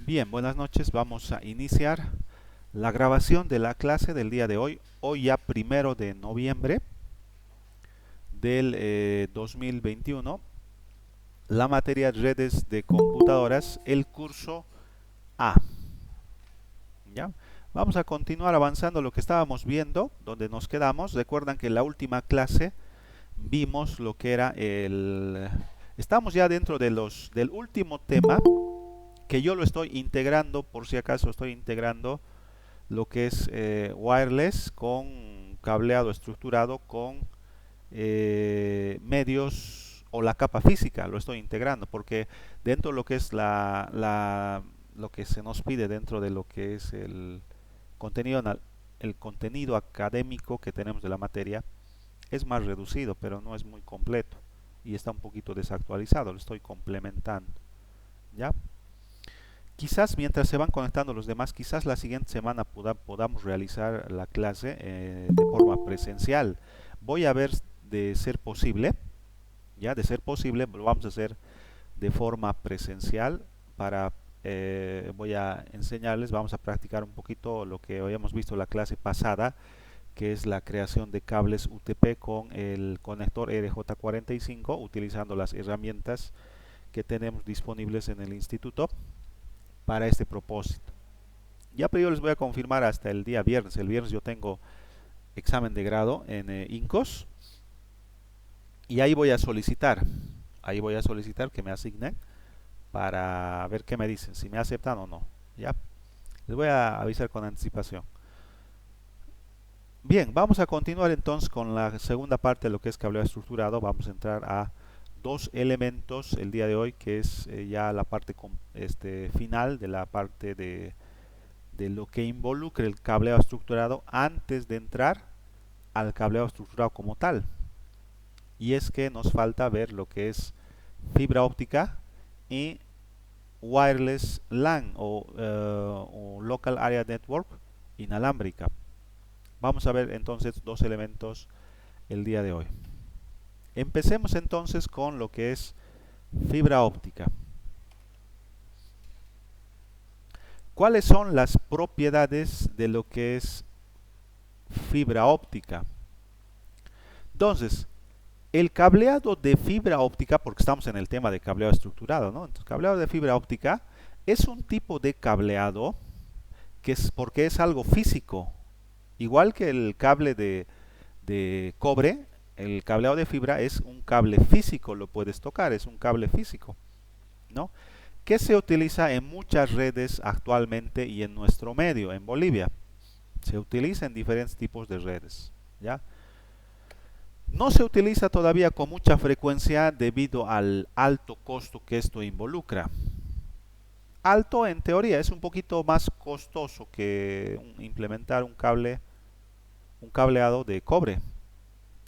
Bien, buenas noches. Vamos a iniciar la grabación de la clase del día de hoy, hoy ya 1 de noviembre del 2021, la materia redes de computadoras, el curso A. ¿Ya? Vamos a continuar avanzando lo que estábamos viendo, donde nos quedamos. Recuerdan que en la última clase vimos lo que era el... Estamos ya dentro de del último tema, que yo lo estoy integrando, por si acaso estoy integrando lo que es wireless con cableado estructurado con medios o la capa física, lo estoy integrando porque dentro de lo que es lo que se nos pide dentro de lo que es contenido, el contenido académico que tenemos de la materia es más reducido, pero no es muy completo y está un poquito desactualizado, lo estoy complementando. ¿Ya? Quizás mientras se van conectando los demás, quizás la siguiente semana podamos realizar la clase de forma presencial. Voy a ver de ser posible, ya de ser posible, lo vamos a hacer de forma presencial para voy a enseñarles, vamos a practicar un poquito lo que habíamos visto en la clase pasada, que es la creación de cables UTP con el conector RJ45 utilizando las herramientas que tenemos disponibles en el instituto para este propósito. Ya, pero yo les voy a confirmar hasta el día viernes. El viernes yo tengo examen de grado en INCOS y ahí voy a solicitar que me asignen para ver qué me dicen, si me aceptan o no. Ya, les voy a avisar con anticipación. Bien, vamos a continuar entonces con la segunda parte de lo que es cableado estructurado. Vamos a entrar a dos elementos el día de hoy, que es ya la parte final de la parte de lo que involucra el cableado estructurado antes de entrar al cableado estructurado como tal. Y es que nos falta ver lo que es fibra óptica y wireless LAN o Local Area Network inalámbrica. Vamos a ver entonces dos elementos el día de hoy. Empecemos entonces con lo que es fibra óptica. ¿Cuáles son las propiedades de lo que es fibra óptica? Entonces, el cableado de fibra óptica, porque estamos en el tema de cableado estructurado, ¿no? Entonces, cableado de fibra óptica es un tipo de cableado que es porque es algo físico. Igual que el cable de cobre, el cableado de fibra es un cable físico, lo puedes tocar, es un cable físico, ¿no? Que se utiliza en muchas redes actualmente y en nuestro medio, en Bolivia. Se utiliza en diferentes tipos de redes, ¿ya? No se utiliza todavía con mucha frecuencia debido al alto costo que esto involucra. Alto en teoría, es un poquito más costoso que implementar un cableado de cobre.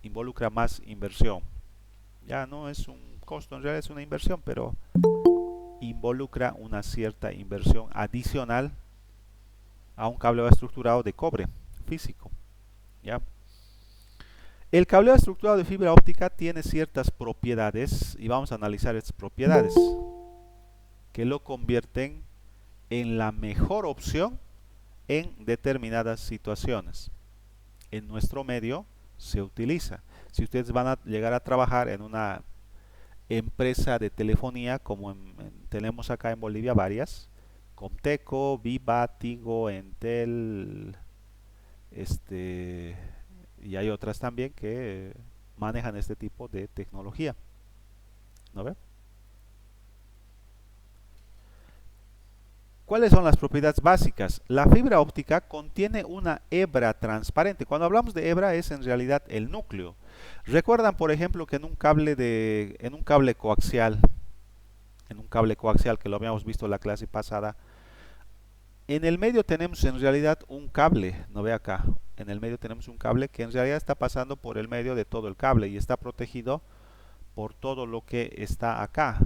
Involucra más inversión. Ya no es un costo, en realidad es una inversión, pero involucra una cierta inversión adicional a un cableado estructurado de cobre físico. ¿Ya? El cableado estructurado de fibra óptica tiene ciertas propiedades y vamos a analizar estas propiedades que lo convierten en la mejor opción en determinadas situaciones. En nuestro medio se utiliza. Si ustedes van a llegar a trabajar en una empresa de telefonía, como tenemos acá en Bolivia varias, Comteco, Viva, Tigo, Entel, este, y hay otras también que manejan este tipo de tecnología. ¿No ve? ¿Cuáles son las propiedades básicas? La fibra óptica contiene una hebra transparente. Cuando hablamos de hebra es en realidad el núcleo. Recuerdan, por ejemplo, que en un cable coaxial que lo habíamos visto en la clase pasada, en el medio tenemos en realidad un cable, no ve acá. En el medio tenemos un cable que en realidad está pasando por el medio de todo el cable y está protegido por todo lo que está acá.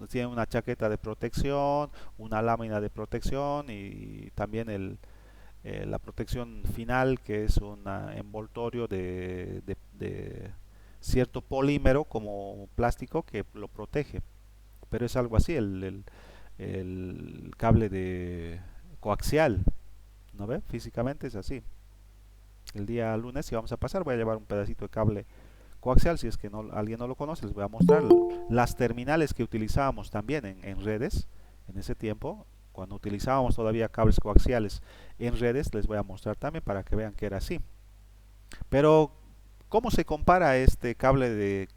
Tiene una chaqueta de protección, una lámina de protección y también la protección final, que es un envoltorio de cierto polímero como plástico que lo protege. Pero es algo así, el cable de coaxial, ¿no ve? Físicamente es así. El día lunes, si vamos a pasar, voy a llevar un pedacito de cable coaxial. Si es que no, alguien no lo conoce, les voy a mostrar las terminales que utilizábamos también en redes en ese tiempo. Cuando utilizábamos todavía cables coaxiales en redes, les voy a mostrar también para que vean que era así. Pero, ¿cómo se compara este cable de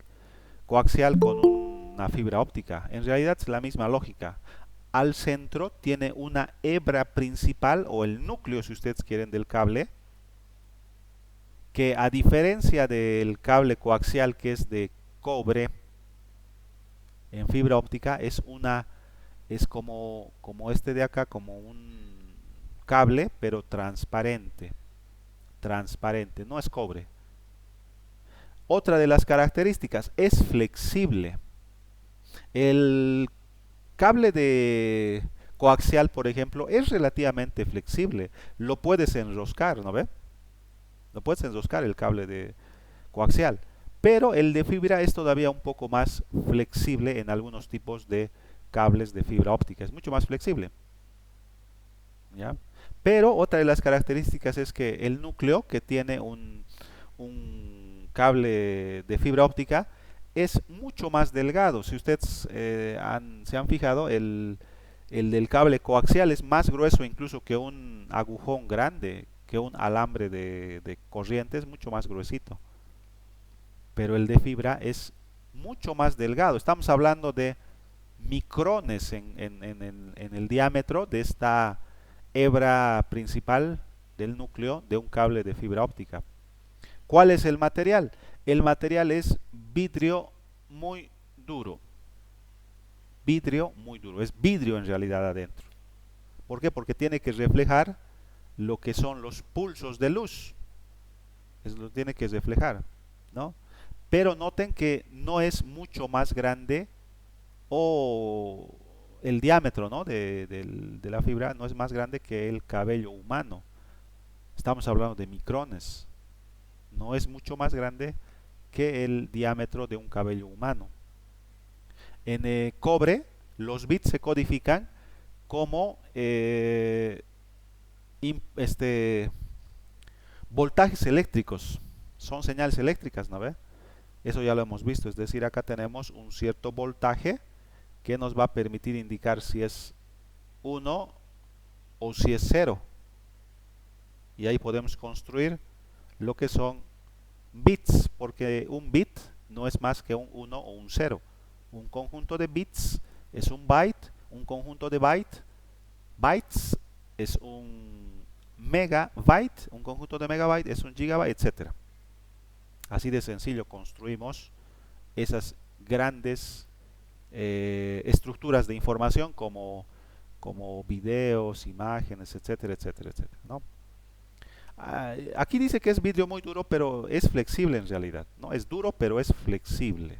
coaxial con una fibra óptica? En realidad es la misma lógica. Al centro tiene una hebra principal, o el núcleo, si ustedes quieren, del cable, que a diferencia del cable coaxial, que es de cobre, en fibra óptica es como este de acá, como un cable, pero transparente. Transparente, no es cobre. Otra de las características es flexible. El cable de coaxial, por ejemplo, es relativamente flexible. Lo puedes enroscar, ¿no ve? Lo puedes enroscar el cable de coaxial. Pero el de fibra es todavía un poco más flexible en algunos tipos de cables de fibra óptica. Es mucho más flexible. ¿Ya? Pero otra de las características es que el núcleo que tiene un cable de fibra óptica es mucho más delgado. Si ustedes se han fijado, el del cable coaxial es más grueso incluso que un agujón grande, que un alambre de corriente, es mucho más gruesito. Pero el de fibra es mucho más delgado. Estamos hablando de micrones en el diámetro de esta hebra principal del núcleo de un cable de fibra óptica. ¿Cuál es el material? El material es vidrio muy duro. Vidrio muy duro. Es vidrio en realidad adentro. ¿Por qué? Porque tiene que reflejar lo que son los pulsos de luz. Eso lo tiene que reflejar, ¿no? Pero noten que no es mucho más grande, o el diámetro, ¿no? de la fibra no es más grande que el cabello humano. Estamos hablando de micrones. No es mucho más grande que el diámetro de un cabello humano. En cobre, los bits se codifican como voltajes eléctricos. Son señales eléctricas, ¿no ve? Eso ya lo hemos visto. Es decir, acá tenemos un cierto voltaje que nos va a permitir indicar si es 1 o si es 0. Y ahí podemos construir lo que son bits, porque un bit no es más que un 1 o un 0. Un conjunto de bits es un byte, un conjunto de bytes es un megabyte, un conjunto de megabyte es un gigabyte, etcétera. Así de sencillo construimos esas grandes estructuras de información como videos, imágenes, etcétera, etcétera, etcétera, ¿no? Aquí dice que es vidrio muy duro, pero es flexible en realidad, ¿no? Es duro, pero es flexible.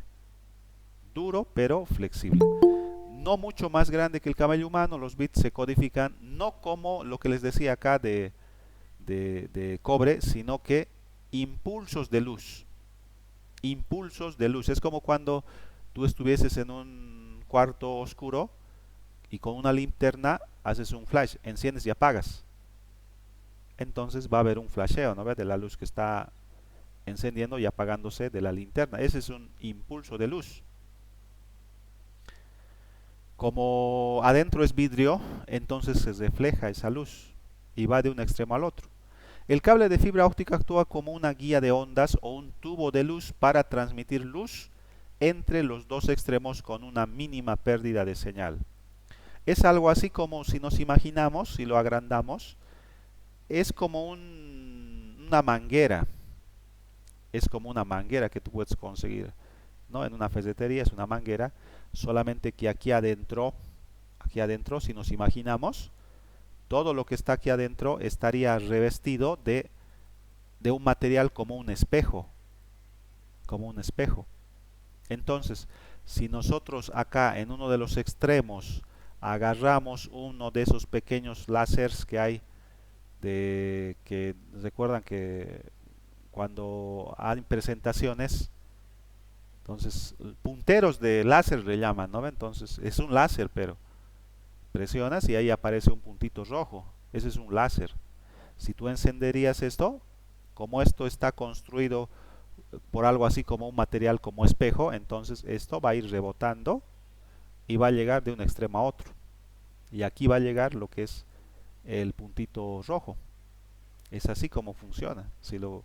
Duro, pero flexible. No mucho más grande que el cabello humano. Los bits se codifican no como lo que les decía acá de cobre, sino que impulsos de luz. Impulsos de luz. Es como cuando tú estuvieses en un cuarto oscuro y con una linterna haces un flash, enciendes y apagas. Entonces va a haber un flasheo, ¿no? De la luz que está encendiendo y apagándose de la linterna. Ese es un impulso de luz. Como adentro es vidrio, entonces se refleja esa luz y va de un extremo al otro. El cable de fibra óptica actúa como una guía de ondas o un tubo de luz para transmitir luz entre los dos extremos con una mínima pérdida de señal. Es algo así como, si nos imaginamos, si lo agrandamos, es como una manguera. Es como una manguera que tú puedes conseguir, ¿no? En una ferretería es una manguera, solamente que aquí adentro, si nos imaginamos, todo lo que está aquí adentro estaría revestido de un material como un espejo, como un espejo. Entonces, si nosotros acá en uno de los extremos agarramos uno de esos pequeños láseres que hay, que recuerdan que cuando hay presentaciones, entonces punteros de láser le llaman, ¿no? Entonces es un láser, pero presionas y ahí aparece un puntito rojo. Ese es un láser. Si tú encenderías esto, como esto está construido por algo así como un material como espejo, entonces esto va a ir rebotando y va a llegar de un extremo a otro. Y aquí va a llegar lo que es el puntito rojo. Es así como funciona. Si lo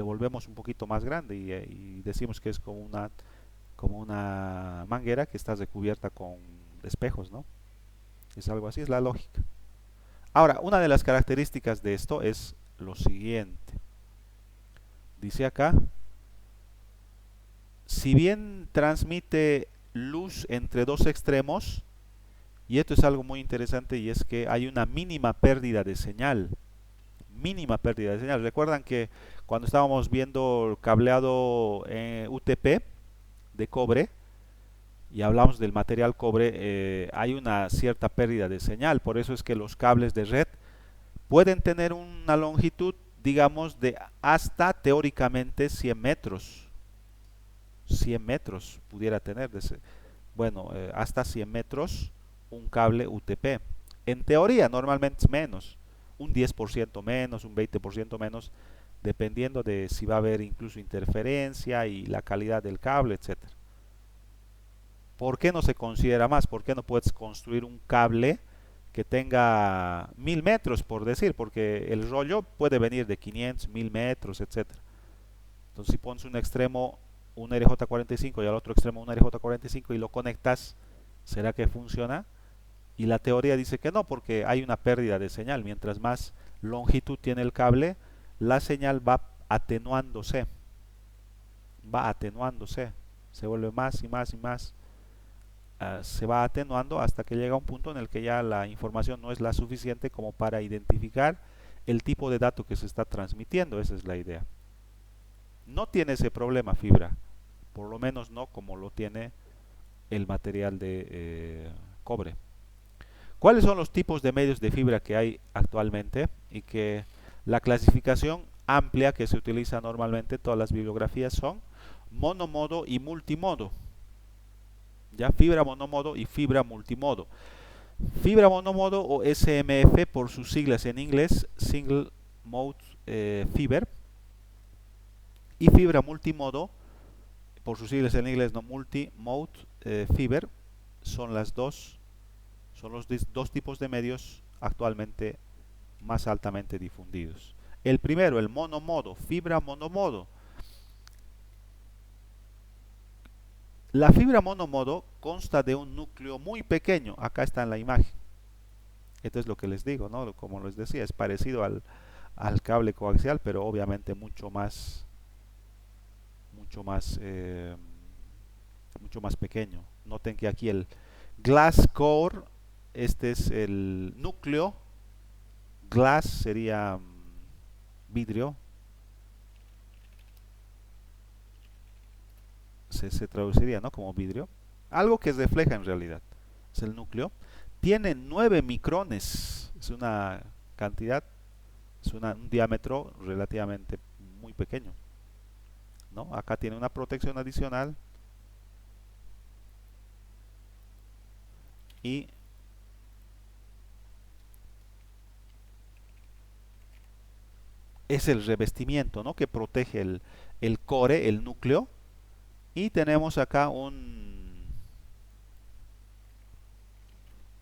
volvemos un poquito más grande y decimos que es como una manguera que está recubierta con espejos, ¿no? Es algo así, es la lógica. Ahora, una de las características de esto es lo siguiente. Dice acá, si bien transmite luz entre dos extremos, y esto es algo muy interesante, y es que hay una mínima pérdida de señal. Mínima pérdida de señal. Recuerdan que cuando estábamos viendo el cableado UTP de cobre y hablamos del material cobre, hay una cierta pérdida de señal. Por eso es que los cables de red pueden tener una longitud, digamos, de hasta teóricamente 100 metros. 100 metros pudiera tener, bueno, hasta 100 metros un cable UTP. En teoría, normalmente es menos, un 10% menos, un 20% menos, dependiendo de si va a haber incluso interferencia y la calidad del cable, etcétera. ¿Por qué no se considera más? ¿Por qué no puedes construir un cable que tenga 1000 metros, por decir? Porque el rollo puede venir de 500, 1000 metros, etcétera. Entonces, si pones un extremo un RJ45 y al otro extremo un RJ45 y lo conectas, ¿será que funciona? Y la teoría dice que no, porque hay una pérdida de señal. Mientras más longitud tiene el cable, la señal va atenuándose. Va atenuándose. Se vuelve más y más y más. Se va atenuando hasta que llega a un punto en el que ya la información no es la suficiente como para identificar el tipo de dato que se está transmitiendo. Esa es la idea. No tiene ese problema fibra, por lo menos no como lo tiene el material de cobre. ¿Cuáles son los tipos de medios de fibra que hay actualmente? Y que la clasificación amplia que se utiliza normalmente en todas las bibliografías son monomodo y multimodo. Ya, fibra monomodo y fibra multimodo. Fibra monomodo o SMF por sus siglas en inglés, Single Mode Fiber, y fibra multimodo por sus siglas en inglés, no, Multi-Mode Fiber, son los dos tipos de medios actualmente más altamente difundidos. El primero, el monomodo, fibra monomodo. La fibra monomodo consta de un núcleo muy pequeño. Acá está en la imagen. Esto es lo que les digo, ¿no? Como les decía, es parecido al cable coaxial, pero obviamente mucho más, mucho más pequeño. Noten que aquí el glass core, este es el núcleo. Glass sería vidrio. Se traduciría, ¿no? Como vidrio. Algo que refleja en realidad. Es el núcleo. Tiene 9 micrones. Es una cantidad, es un diámetro relativamente muy pequeño, ¿no? Acá tiene una protección adicional y es el revestimiento, ¿no? Que protege el core, el núcleo. Y tenemos acá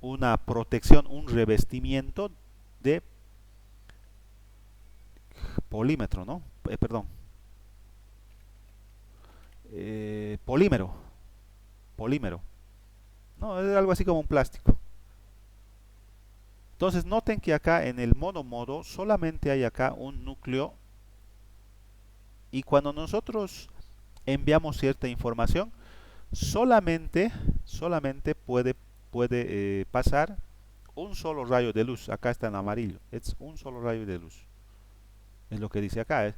una protección, un revestimiento de polímetro, ¿no? Perdón, polímero, polímero, no, es algo así como un plástico. Entonces noten que acá en el monomodo solamente hay acá un núcleo y cuando nosotros enviamos cierta información solamente puede pasar un solo rayo de luz. Acá está en amarillo, es un solo rayo de luz, es lo que dice acá.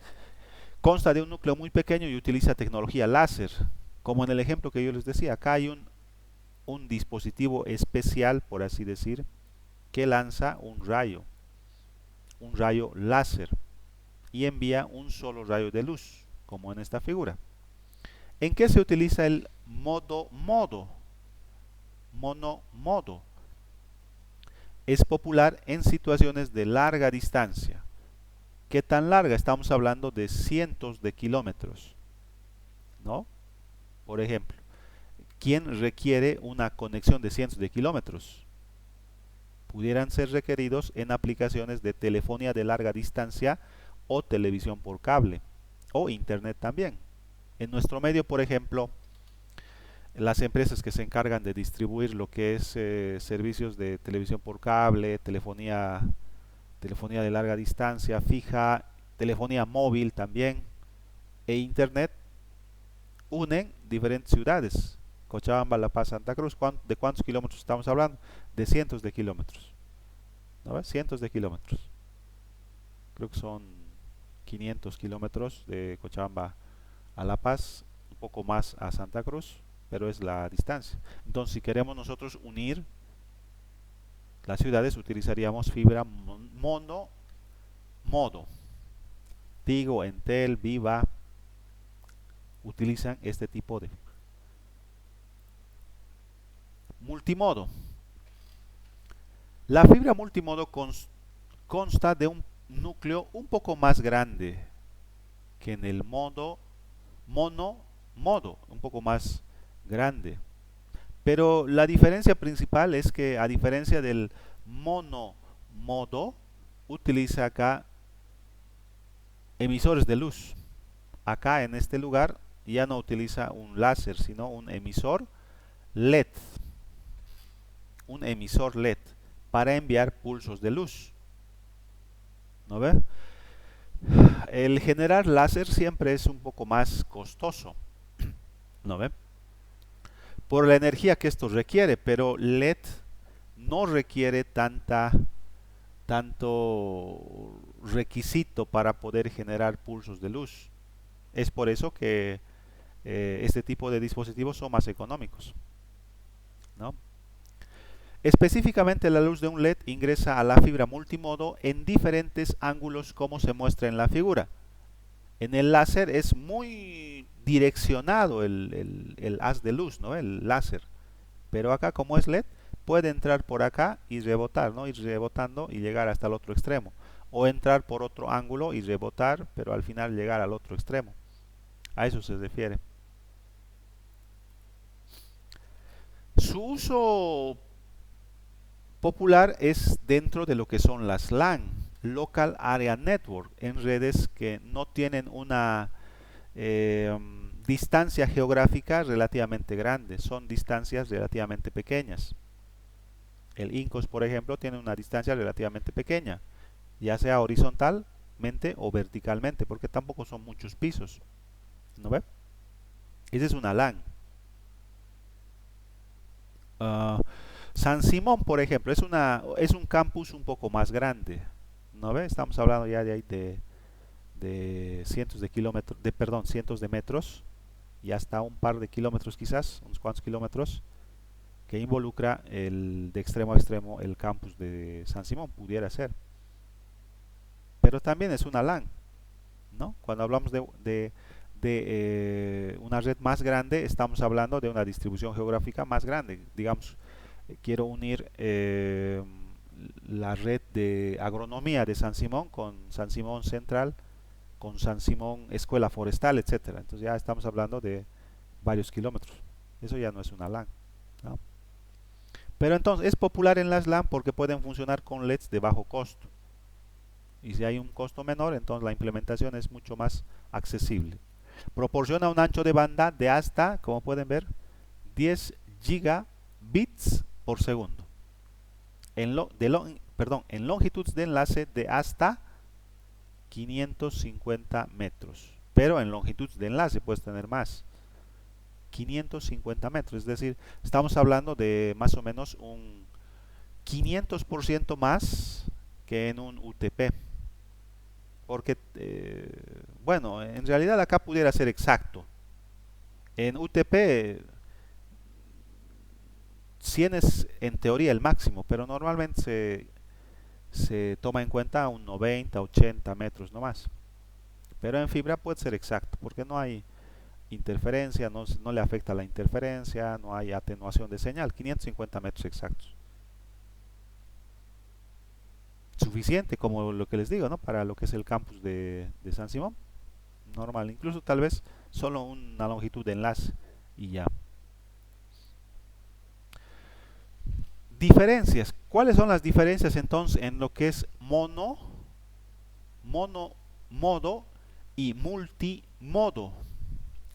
Consta de un núcleo muy pequeño y utiliza tecnología láser. Como en el ejemplo que yo les decía, acá hay un dispositivo especial, por así decir, que lanza un rayo láser, y envía un solo rayo de luz, como en esta figura. ¿En qué se utiliza el monomodo? es popular en situaciones de larga distancia. ¿Qué tan larga? Estamos hablando de cientos de kilómetros, ¿no? Por ejemplo, ¿quién requiere una conexión de cientos de kilómetros? Pudieran ser requeridos en aplicaciones de telefonía de larga distancia o televisión por cable o internet también. En nuestro medio, por ejemplo, las empresas que se encargan de distribuir lo que es servicios de televisión por cable, telefonía de larga distancia, fija, telefonía móvil también e internet, unen diferentes ciudades. Cochabamba, La Paz, Santa Cruz. ¿De cuántos kilómetros estamos hablando? De cientos de kilómetros. ¿No ves? Cientos de kilómetros. Creo que son 500 kilómetros de Cochabamba a La Paz, un poco más a Santa Cruz, pero es la distancia. Entonces, si queremos nosotros unir las ciudades, utilizaríamos fibra mono, modo. Tigo, Entel, Viva, utilizan este tipo de multimodo. La fibra multimodo consta de un núcleo un poco más grande que en el modo modo, un poco más grande. Pero la diferencia principal es que, a diferencia del modo, utiliza acá emisores de luz. Acá en este lugar ya no utiliza un láser, sino un emisor LED. Un emisor LED para enviar pulsos de luz. ¿No ve? El generar láser siempre es un poco más costoso. ¿No ve? Por la energía que esto requiere, pero LED no requiere tanto requisito para poder generar pulsos de luz. Es por eso que este tipo de dispositivos son más económicos, ¿no? Específicamente, la luz de un LED ingresa a la fibra multimodo en diferentes ángulos, como se muestra en la figura. En el láser es muy direccionado el haz de luz, ¿no? El láser. Pero acá, como es LED, puede entrar por acá y rebotar, ¿no? Ir rebotando y llegar hasta el otro extremo. O entrar por otro ángulo y rebotar, pero al final llegar al otro extremo. A eso se refiere. Su uso popular es dentro de lo que son las LAN, Local Area Network, en redes que no tienen una distancia geográfica relativamente grande, son distancias relativamente pequeñas. El INCOS, por ejemplo, tiene una distancia relativamente pequeña, ya sea horizontalmente o verticalmente, porque tampoco son muchos pisos. ¿No ve? Esa es una LAN. Uh, San Simón, por ejemplo, es un campus un poco más grande. ¿No ve? Estamos hablando ya de ahí de cientos de kilómetros, perdón, cientos de metros y hasta un par de kilómetros quizás, unos cuantos kilómetros, que involucra de extremo a extremo el campus de San Simón, pudiera ser. Pero también es una LAN, ¿no? Cuando hablamos de una red más grande, estamos hablando de una distribución geográfica más grande. Digamos, quiero unir la red de agronomía de San Simón con San Simón Central, con San Simón Escuela Forestal, etcétera. Entonces ya estamos hablando de varios kilómetros. Eso ya no es una LAN, ¿no? Pero entonces es popular en las LAN porque pueden funcionar con LEDs de bajo costo. Y si hay un costo menor, entonces la implementación es mucho más accesible. Proporciona un ancho de banda de hasta, como pueden ver, 10 gigabits por segundo. En longitud de enlace de hasta 550 metros. Pero en longitud de enlace puedes tener más. 550 metros, es decir, estamos hablando de más o menos un 500% más que en un UTP. Porque, bueno, en realidad acá pudiera ser exacto. En UTP 100 es en teoría el máximo, pero normalmente se toma en cuenta un 90, 80 metros no más. Pero en fibra puede ser exacto, porque no hay interferencia, no le afecta la interferencia, no hay atenuación de señal, 550 metros exactos. suficiente, como lo que les digo, ¿no? Para lo que es el campus de San Simón. Normal, incluso tal vez solo una longitud de enlace y ya. Diferencias. ¿Cuáles son las diferencias entonces en lo que es modo y multimodo?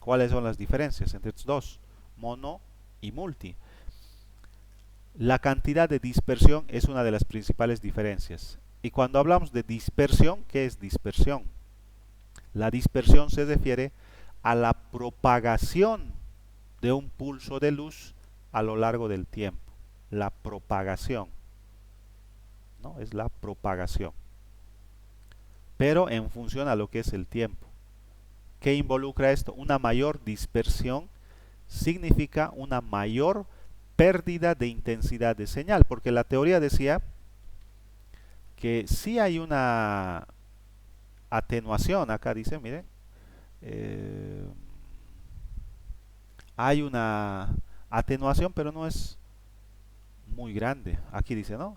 ¿Cuáles son las diferencias entre estos dos? Mono y multi. La cantidad de dispersión es una de las principales diferencias. Y cuando hablamos de dispersión, ¿qué es dispersión? La dispersión se refiere a la propagación de un pulso de luz a lo largo del tiempo. La propagación, ¿no? Es la propagación. Pero en función a lo que es el tiempo. ¿Qué involucra esto? Una mayor dispersión significa una mayor pérdida de intensidad de señal, porque la teoría decía que si hay una atenuación, acá dice, miren, hay una atenuación, pero no es muy grande. Aquí dice, ¿no?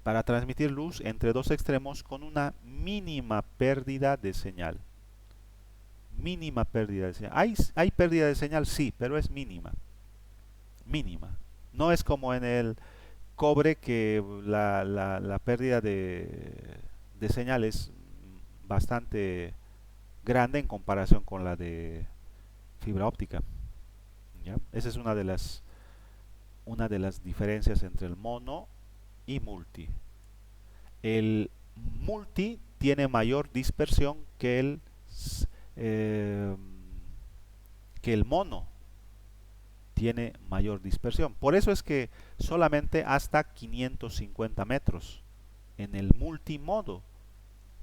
Para transmitir luz entre dos extremos con una mínima pérdida de señal. Mínima pérdida de señal. ¿Hay pérdida de señal? Sí, pero es mínima. Mínima. No es como en el cobre que la pérdida de señal es bastante grande en comparación con la de fibra óptica. ¿Ya? Esa es una de las diferencias entre el mono y multi. El multi tiene mayor dispersión eh, que el mono tiene mayor dispersión. Por eso es que solamente hasta 550 metros. En el multimodo,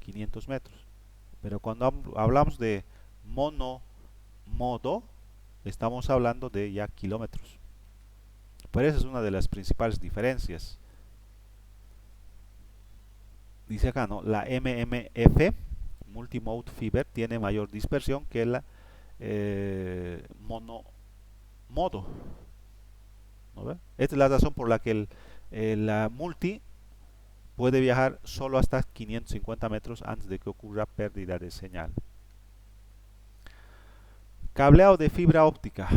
500 metros. Pero cuando hablamos de monomodo, estamos hablando de ya kilómetros. Por eso es una de las principales diferencias. Dice acá, ¿no? La MMF, Multimode Fiber, tiene mayor dispersión que la monomodo. ¿No ve? Esta es la razón por la que la multi puede viajar solo hasta 550 metros antes de que ocurra pérdida de señal. Cableado de fibra óptica.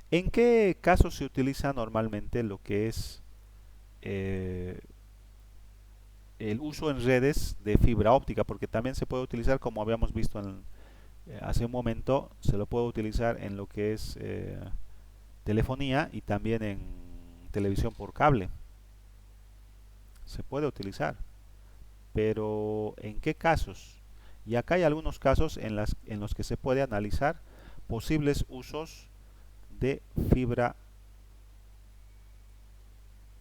¿En qué casos se utiliza normalmente lo que es el uso en redes de fibra óptica? Porque también se puede utilizar, como habíamos visto hace un momento, se lo puede utilizar en lo que es telefonía y también en televisión por cable. Se puede utilizar, pero ¿en qué casos? Y acá hay algunos casos en los que se puede analizar posibles usos de fibra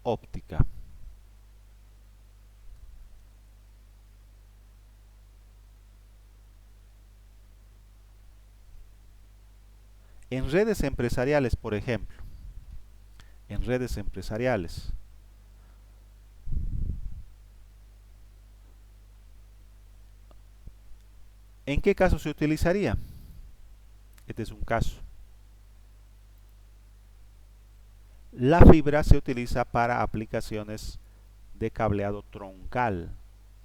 óptica. En redes empresariales, por ejemplo, en redes empresariales, ¿en qué caso se utilizaría? Este es un caso. La fibra se utiliza para aplicaciones de cableado troncal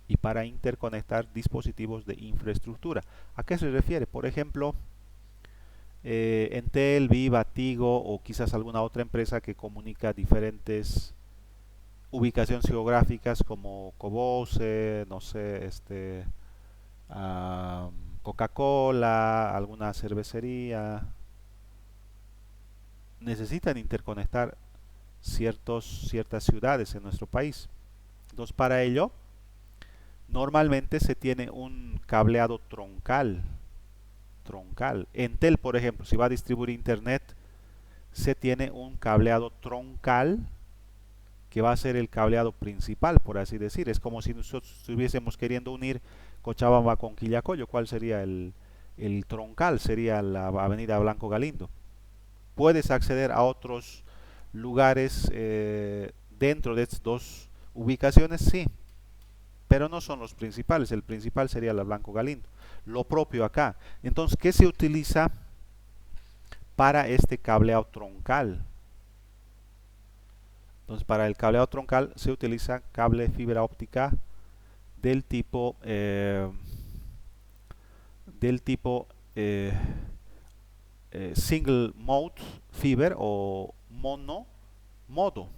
y para interconectar dispositivos de infraestructura. ¿A qué se refiere? Por ejemplo, Entel, Viva, Tigo o quizás alguna otra empresa que comunica diferentes ubicaciones geográficas como Cobose, no sé, Coca-Cola, alguna cervecería, necesitan interconectar ciertas ciudades en nuestro país. Entonces, para ello, normalmente se tiene un cableado troncal. Entel, por ejemplo, si va a distribuir internet, se tiene un cableado troncal que va a ser el cableado principal, por así decir. Es como si nosotros estuviésemos queriendo unir Cochabamba con Quillacollo. ¿Cuál sería el troncal? Sería la avenida Blanco Galindo. Puedes acceder a otros lugares dentro de estas dos ubicaciones, sí, pero no son los principales. El principal sería la Blanco Galindo. Lo propio acá. Entonces, ¿qué se utiliza para este cableado troncal? Entonces, para el cableado troncal se utiliza cable fibra óptica del tipo del tipo eh, single mode fiber o modo.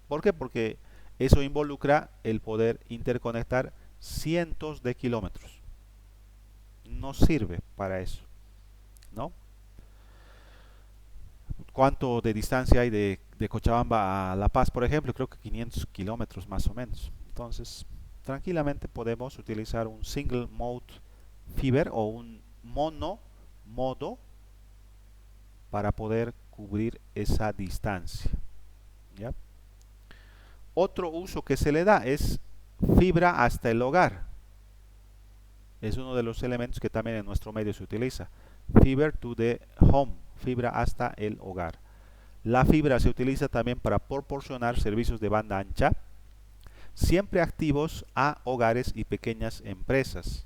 ¿Por qué? Porque eso involucra el poder interconectar cientos de kilómetros. No sirve para eso, ¿no? ¿Cuánto de distancia hay de Cochabamba a La Paz, por ejemplo? Creo que 500 kilómetros más o menos. Entonces, tranquilamente podemos utilizar un single mode fiber o un modo para poder cubrir esa distancia. ¿Ya? Otro uso que se le da es fibra hasta el hogar. Es uno de los elementos que también en nuestro medio se utiliza. Fiber to the home, fibra hasta el hogar. La fibra se utiliza también para proporcionar servicios de banda ancha, siempre activos a hogares y pequeñas empresas.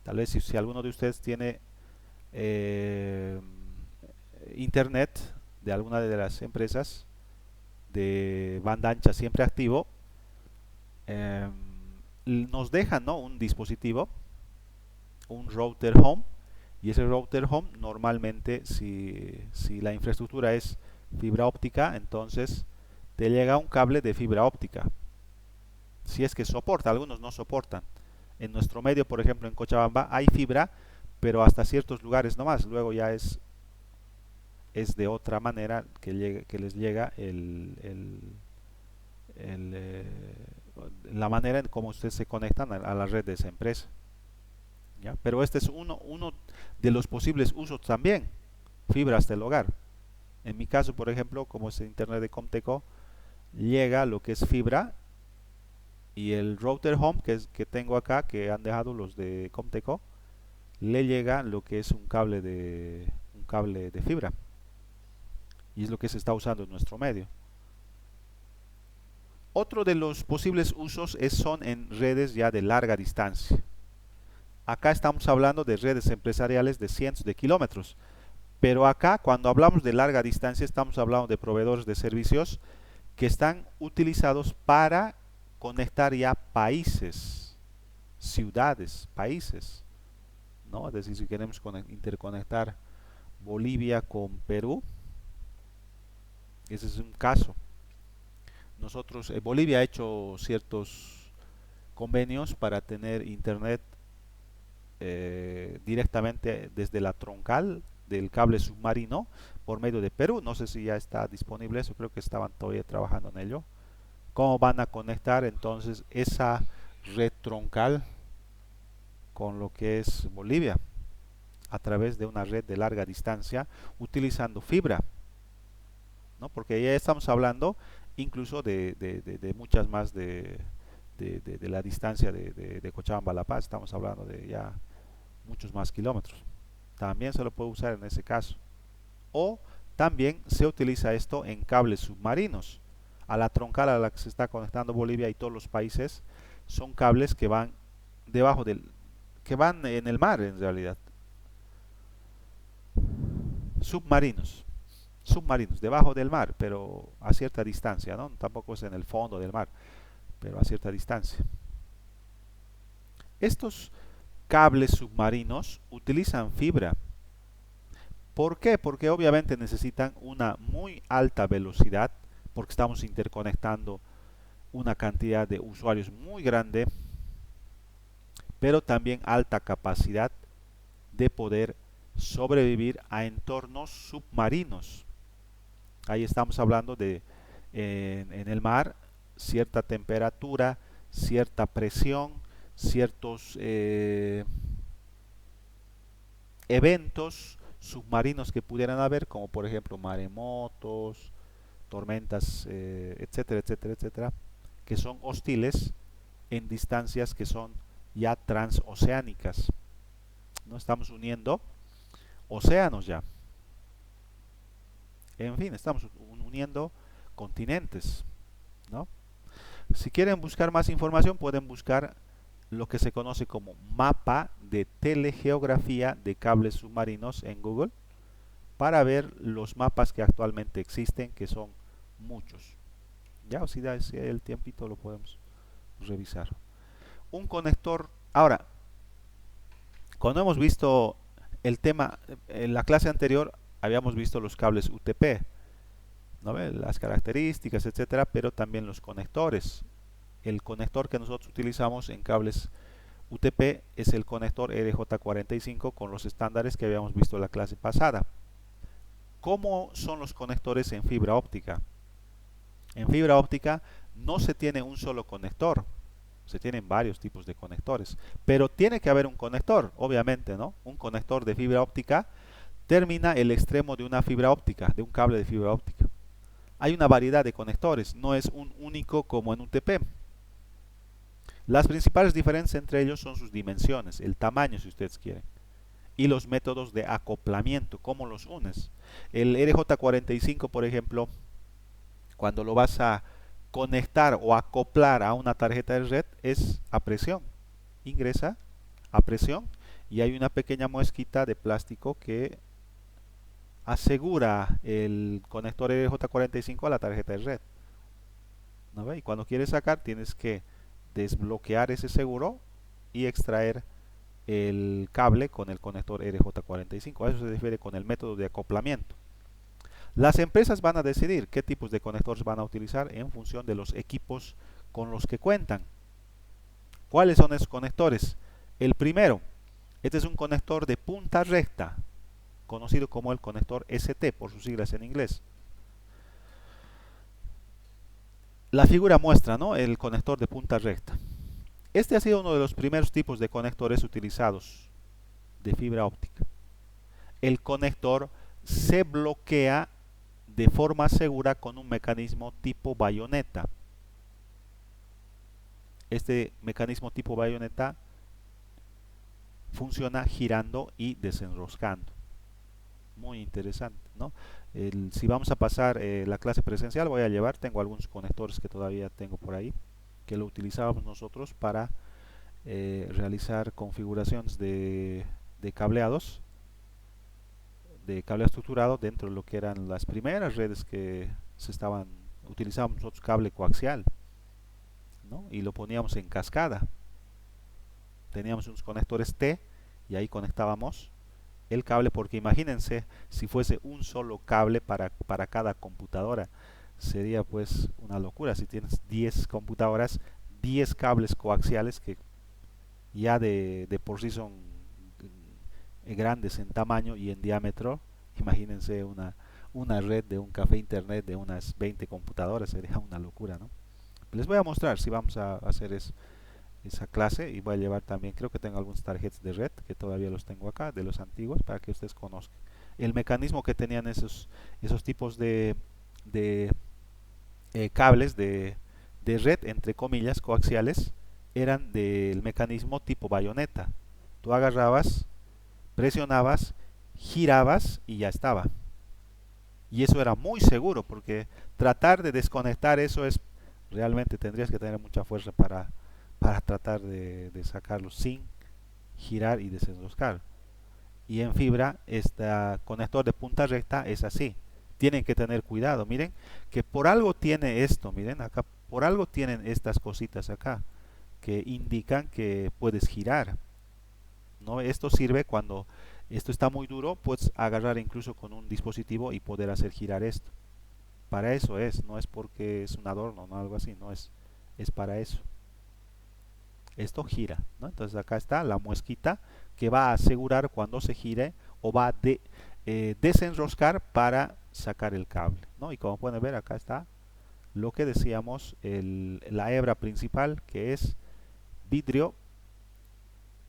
Tal vez si alguno de ustedes tiene eh, internet de alguna de las empresas de banda ancha siempre activo, eh, nos dejan, ¿no?, un dispositivo, un router home, y ese router home normalmente si la infraestructura es fibra óptica, entonces te llega un cable de fibra óptica. Si es que soporta, algunos no soportan. En nuestro medio, por ejemplo, en Cochabamba hay fibra, pero hasta ciertos lugares nomás. Luego ya es de otra manera que les llega el, eh, la manera en cómo ustedes se conectan a la red de esa empresa. ¿Ya? Pero este es uno de los posibles usos también, fibra hasta el hogar. En mi caso, por ejemplo, como es internet de Comteco, llega lo que es fibra y el router home que tengo acá, que han dejado los de Comteco, le llega lo que es un cable de fibra. Y es lo que se está usando en nuestro medio. Otro de los posibles usos son en redes ya de larga distancia. Acá estamos hablando de redes empresariales de cientos de kilómetros. Pero acá, cuando hablamos de larga distancia, estamos hablando de proveedores de servicios que están utilizados para conectar ya países, ciudades, países, ¿no? Es decir, si queremos interconectar Bolivia con Perú, ese es un caso. Nosotros, Bolivia ha hecho ciertos convenios para tener internet directamente desde la troncal del cable submarino por medio de Perú. No sé si ya está disponible eso, creo que estaban todavía trabajando en ello. ¿Cómo van a conectar entonces esa red troncal con lo que es Bolivia? A través de una red de larga distancia utilizando fibra, ¿no? Porque ya estamos hablando incluso de muchas más de la distancia de Cochabamba a La Paz, estamos hablando de ya muchos más kilómetros. También se lo puede usar en ese caso. O también se utiliza esto en cables submarinos. A la troncal a la que se está conectando Bolivia y todos los países son cables que van debajo que van en el mar en realidad. Submarinos. Submarinos, debajo del mar, pero a cierta distancia, ¿no? Tampoco es en el fondo del mar, pero a cierta distancia. Estos cables submarinos utilizan fibra. ¿Por qué? Porque obviamente necesitan una muy alta velocidad, porque estamos interconectando una cantidad de usuarios muy grande, pero también alta capacidad de poder sobrevivir a entornos submarinos. Ahí estamos hablando de en el mar, cierta temperatura, cierta presión, ciertos eventos submarinos que pudieran haber, como por ejemplo maremotos, tormentas, etcétera, etcétera, etcétera, que son hostiles en distancias que son ya transoceánicas. No estamos uniendo océanos ya. En fin, estamos uniendo continentes, ¿no? Si quieren buscar más información, pueden buscar lo que se conoce como mapa de telegeografía de cables submarinos en Google para ver los mapas que actualmente existen, que son muchos. Ya, o si hay el tiempito lo podemos revisar. Un conector, ahora, cuando hemos visto el tema, en la clase anterior habíamos visto los cables UTP, ¿no ve? Las características, etcétera, pero también los conectores. El conector que nosotros utilizamos en cables UTP es el conector RJ45 con los estándares que habíamos visto en la clase pasada. ¿Cómo son los conectores en fibra óptica? En fibra óptica no se tiene un solo conector, se tienen varios tipos de conectores, pero tiene que haber un conector, obviamente, ¿no? Un conector de fibra óptica termina el extremo de una fibra óptica, de un cable de fibra óptica. Hay una variedad de conectores, no es un único como en UTP. Las principales diferencias entre ellos son sus dimensiones, el tamaño si ustedes quieren, y los métodos de acoplamiento, cómo los unes. El RJ45, por ejemplo, cuando lo vas a conectar o acoplar a una tarjeta de red es a presión. Ingresa a presión y hay una pequeña muesquita de plástico que asegura el conector RJ45 a la tarjeta de red. ¿No ve? Y cuando quieres sacar tienes que desbloquear ese seguro y extraer el cable con el conector RJ45. A eso se refiere con el método de acoplamiento. Las empresas van a decidir qué tipos de conectores van a utilizar en función de los equipos con los que cuentan. ¿Cuáles son esos conectores? El primero, este es un conector de punta recta, conocido como el conector ST por sus siglas en inglés. La figura muestra, ¿no?, el conector de punta recta. Este ha sido uno de los primeros tipos de conectores utilizados de fibra óptica. El conector se bloquea de forma segura con un mecanismo tipo bayoneta. Este mecanismo tipo bayoneta funciona girando y desenroscando. Muy interesante, ¿no? Si vamos a pasar la clase presencial, voy a llevar, tengo algunos conectores que todavía tengo por ahí, que lo utilizábamos nosotros para realizar configuraciones de cableados, de cable estructurado dentro de lo que eran las primeras redes que utilizábamos nosotros cable coaxial, ¿no? Y lo poníamos en cascada. Teníamos unos conectores T y ahí conectábamos el cable, porque imagínense si fuese un solo cable para cada computadora, sería pues una locura. Si tienes 10 computadoras, 10 cables coaxiales que ya de por sí son grandes en tamaño y en diámetro, imagínense una red de un café internet de unas 20 computadoras, sería una locura, ¿no? Les voy a mostrar si vamos a hacer esa clase, y voy a llevar también, creo que tengo algunas tarjetas de red que todavía los tengo acá, de los antiguos, para que ustedes conozcan el mecanismo que tenían esos tipos de cables de red, entre comillas, coaxiales. Eran del mecanismo tipo bayoneta. Tú agarrabas, presionabas, girabas y ya estaba. Y eso era muy seguro, porque tratar de desconectar eso es realmente, tendrías que tener mucha fuerza para tratar de sacarlo sin girar y desenroscar. Y en fibra, este conector de punta recta es así. Tienen que tener cuidado. Miren que por algo tiene esto. Miren acá, por algo tienen estas cositas acá que indican que puedes girar, ¿no? Esto sirve cuando esto está muy duro, puedes agarrar incluso con un dispositivo y poder hacer girar esto. Para eso es, no es porque es un adorno, no algo así, no es para eso. Esto gira, ¿no? Entonces acá está la muesquita que va a asegurar cuando se gire, o va a desenroscar para sacar el cable, ¿no? Y como pueden ver, acá está lo que decíamos, la hebra principal, que es vidrio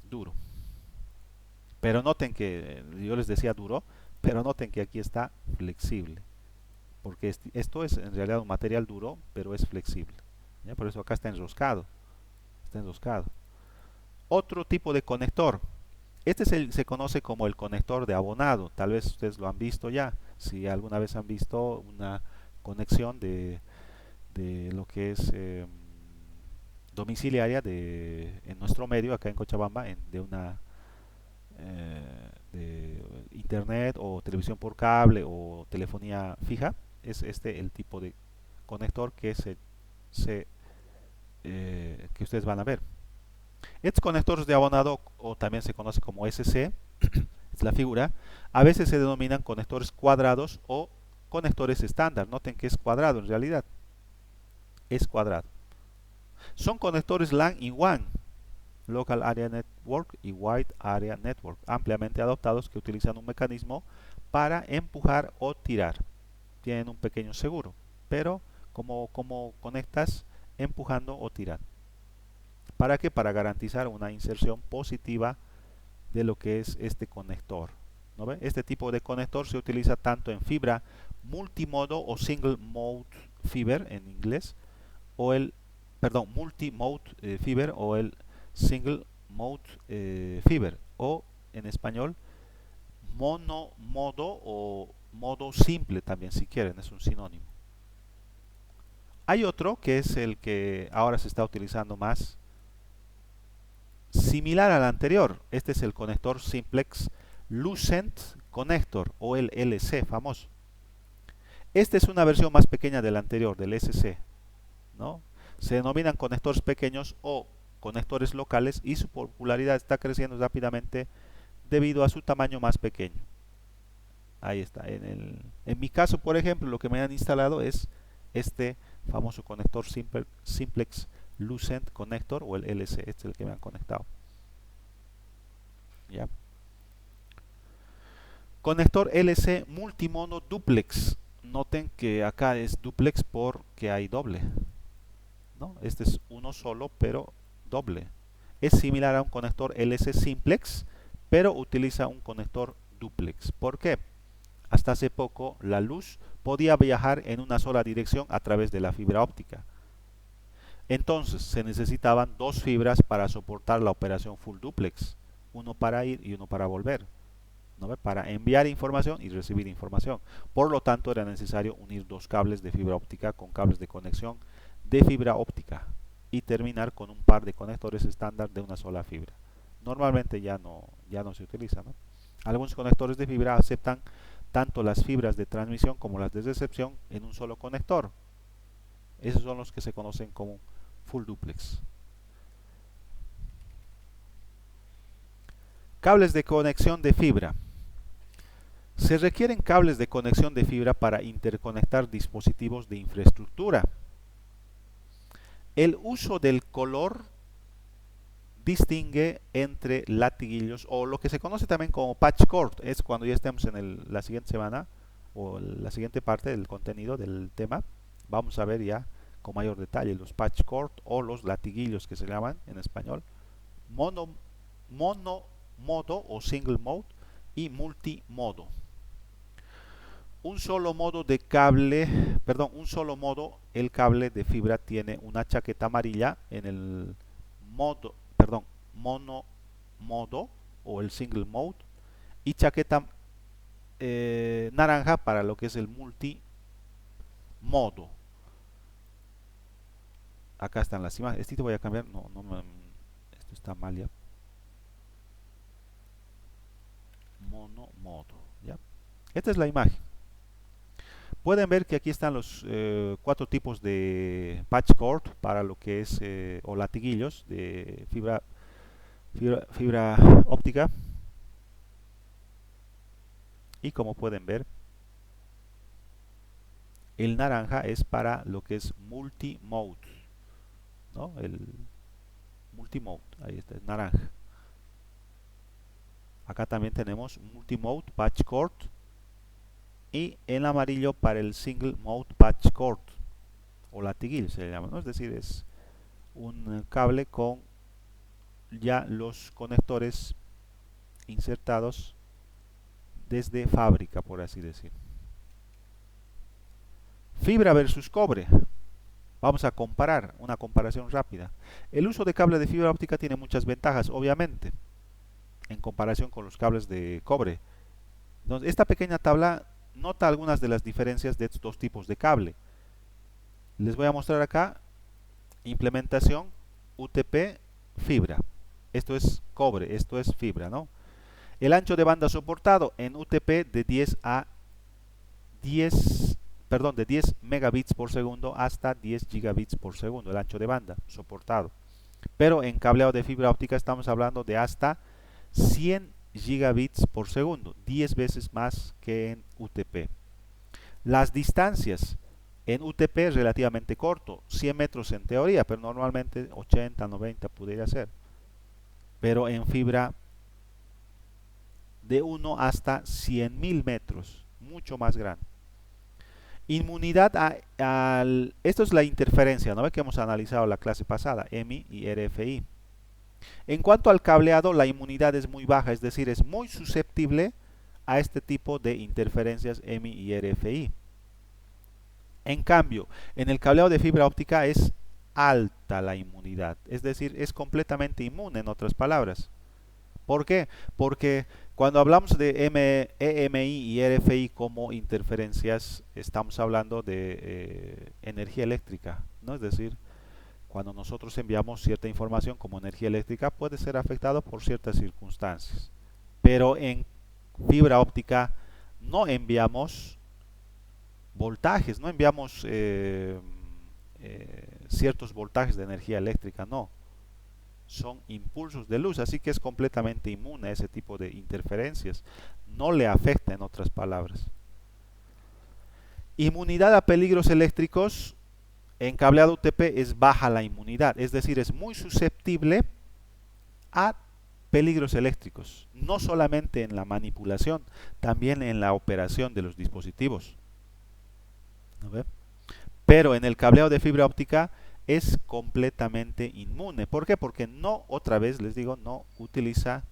duro. Pero noten que yo les decía duro, pero noten que aquí está flexible, porque esto es en realidad un material duro, pero es flexible, ¿ya? Por eso acá está enroscado, está enroscado. Otro tipo de conector, este se conoce como el conector de abonado. Tal vez ustedes lo han visto ya, si alguna vez han visto una conexión de lo que es domiciliaria en nuestro medio, acá en Cochabamba, de una de internet o televisión por cable o telefonía fija. Es este el tipo conector que que ustedes van a ver. Estos conectores de abonado, o también se conoce como SC, es la figura, a veces se denominan conectores cuadrados o conectores estándar. Noten que es cuadrado en realidad, es cuadrado. Son conectores LAN y WAN, Local Area Network y Wide Area Network, ampliamente adoptados, que utilizan un mecanismo para empujar o tirar. Tienen un pequeño seguro, pero como conectas empujando o tirando. ¿Para qué? Para garantizar una inserción positiva de lo que es este conector. ¿No ve? Este tipo de conector se utiliza tanto en fibra multimodo o single mode fiber en inglés, o el, perdón, multimode fiber o el single mode fiber, o en español monomodo o modo simple también, si quieren, es un sinónimo. Hay otro que es el que ahora se está utilizando más, similar al anterior. Este es el conector Simplex Lucent Connector, o el LC famoso. Esta es una versión más pequeña del anterior, del SC, ¿no? Se denominan conectores pequeños o conectores locales, y su popularidad está creciendo rápidamente debido a su tamaño más pequeño. Ahí está. En mi caso, por ejemplo, lo que me han instalado es este famoso conector Simplex Lucent Connector, o el LC. Este es el que me han conectado. ¿Ya? Conector LC multimono duplex. Noten que acá es duplex porque hay doble, ¿no? Este es uno solo pero doble. Es similar a un conector LC simplex, pero utiliza un conector duplex. ¿Por qué? Hasta hace poco la luz podía viajar en una sola dirección a través de la fibra óptica. Entonces se necesitaban dos fibras para soportar la operación full duplex, uno para ir y uno para volver, ¿no ve? Para enviar información y recibir información. Por lo tanto, era necesario unir dos cables de fibra óptica con cables de conexión de fibra óptica y terminar con un par de conectores estándar de una sola fibra. Normalmente ya no se utiliza, ¿no? Algunos conectores de fibra aceptan tanto las fibras de transmisión como las de recepción en un solo conector. Esos son los que se conocen como full duplex. Cables de conexión de fibra. Se requieren cables de conexión de fibra para interconectar dispositivos de infraestructura. El uso del color distingue entre latiguillos, o lo que se conoce también como patch cord. Es cuando ya estemos en la siguiente semana o la siguiente parte del contenido del tema. Vamos a ver ya con mayor detalle los patch cord o los latiguillos, que se llaman en español monomodo o single mode y multimodo. Un solo modo de cable, perdón, un solo modo, el cable de fibra tiene una chaqueta amarilla en el monomodo o el single mode, y chaqueta naranja para lo que es el multimodo. Acá están las imágenes. Este te voy a cambiar, esto está mal ya. Monomodo, ¿ya? Esta es la imagen. Pueden ver que aquí están los cuatro tipos de patch cord para lo que es, o latiguillos de fibra óptica. Y como pueden ver, el naranja es para lo que es multimode, ¿no? El multimode, ahí está, es naranja. Acá también tenemos multimode patch cord, y en amarillo para el single mode patch cord o latiguillo se llama, ¿no? Es decir, es un cable con ya los conectores insertados desde fábrica, por así decir. Fibra versus cobre. Vamos a comparar, una comparación rápida. El uso de cable de fibra óptica tiene muchas ventajas, obviamente, en comparación con los cables de cobre. Entonces, esta pequeña tabla nota algunas de las diferencias de estos dos tipos de cable. Les voy a mostrar acá implementación UTP fibra. Esto es cobre, esto es fibra, ¿no? El ancho de banda soportado en UTP de 10 a 10 perdón, de 10 megabits por segundo hasta 10 gigabits por segundo, el ancho de banda soportado. Pero en cableado de fibra óptica estamos hablando de hasta 100 gigabits por segundo, 10 veces más que en UTP. Las distancias en UTP es relativamente corto, 100 metros en teoría, pero normalmente 80, 90 podría ser. Pero en fibra de 1 hasta 100.000 metros, mucho más grande. Inmunidad esto es la interferencia, ¿no? Que hemos analizado la clase pasada, EMI y RFI. En cuanto al cableado, la inmunidad es muy baja, es decir, es muy susceptible a este tipo de interferencias EMI y RFI. En cambio, en el cableado de fibra óptica es alta la inmunidad, es decir, es completamente inmune, en otras palabras. ¿Por qué? Porque cuando hablamos de EMI y RFI como interferencias, estamos hablando de energía eléctrica, ¿no? Es decir, cuando nosotros enviamos cierta información como energía eléctrica, puede ser afectado por ciertas circunstancias. Pero en fibra óptica no enviamos voltajes, no enviamos ciertos voltajes de energía eléctrica, no. Son impulsos de luz, así que es completamente inmune a ese tipo de interferencias. No le afecta, en otras palabras. Inmunidad a peligros eléctricos. En cableado UTP es baja la inmunidad, es decir, es muy susceptible a peligros eléctricos, no solamente en la manipulación, también en la operación de los dispositivos. ¿No ve? Pero en el cableado de fibra óptica es completamente inmune. ¿Por qué? Porque no, otra vez les digo, no utiliza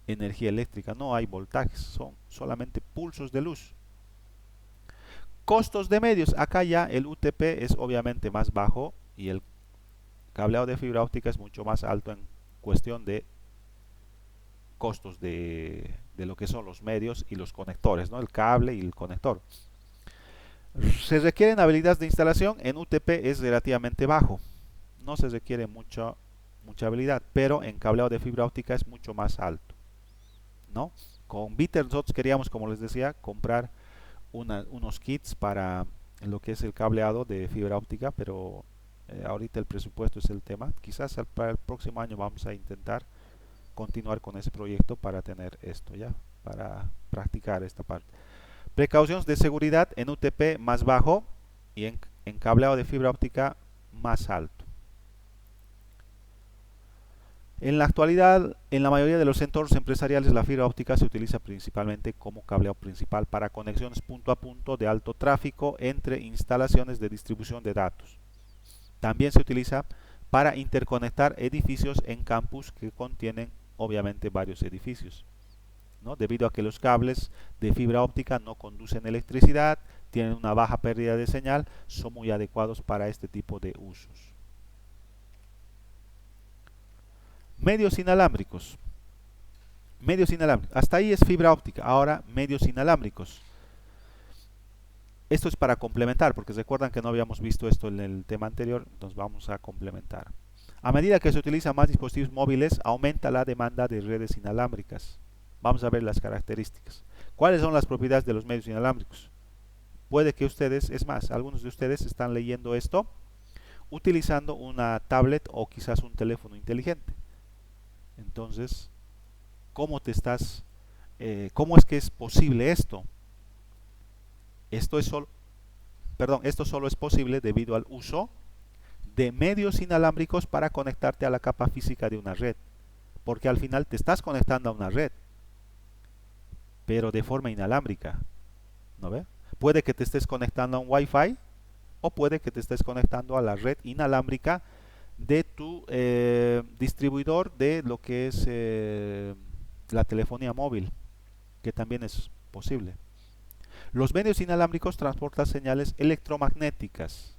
energía eléctrica, no hay voltajes, son solamente pulsos de luz. Costos de medios, acá ya el UTP es obviamente más bajo y el cableado de fibra óptica es mucho más alto en cuestión de costos de lo que son los medios y los conectores, ¿no? El cable y el conector. Se requieren habilidades de instalación, en UTP es relativamente bajo, no se requiere mucha habilidad, pero en cableado de fibra óptica es mucho más alto, ¿no? Con Bitter nosotros queríamos, como les decía, comprar unos kits para lo que es el cableado de fibra óptica, pero ahorita el presupuesto es el tema. Quizás para el próximo año vamos a intentar continuar con ese proyecto para tener esto ya, para practicar esta parte. Precauciones de seguridad en UTP más bajo y en cableado de fibra óptica más alto. En la actualidad, en la mayoría de los entornos empresariales, la fibra óptica se utiliza principalmente como cableado principal para conexiones punto a punto de alto tráfico entre instalaciones de distribución de datos. También se utiliza para interconectar edificios en campus que contienen obviamente varios edificios, ¿no? Debido a que los cables de fibra óptica no conducen electricidad, tienen una baja pérdida de señal, son muy adecuados para este tipo de usos. Medios inalámbricos. Medios inalámbricos. Hasta ahí es fibra óptica. Ahora medios inalámbricos. Esto es para complementar, porque recuerdan que no habíamos visto esto en el tema anterior, entonces vamos a complementar. A medida que se utilizan más dispositivos móviles, aumenta la demanda de redes inalámbricas. Vamos a ver las características. ¿Cuáles son las propiedades de los medios inalámbricos? Puede que ustedes, es más, algunos de ustedes están leyendo esto utilizando una tablet o quizás un teléfono inteligente. Entonces, ¿cómo es que es posible esto? Esto solo es posible debido al uso de medios inalámbricos para conectarte a la capa física de una red, porque al final te estás conectando a una red, pero de forma inalámbrica, ¿no ve? Puede que te estés conectando a un Wi-Fi o puede que te estés conectando a la red inalámbrica de tu distribuidor de lo que es la telefonía móvil, que también es posible. Los medios inalámbricos transportan señales electromagnéticas.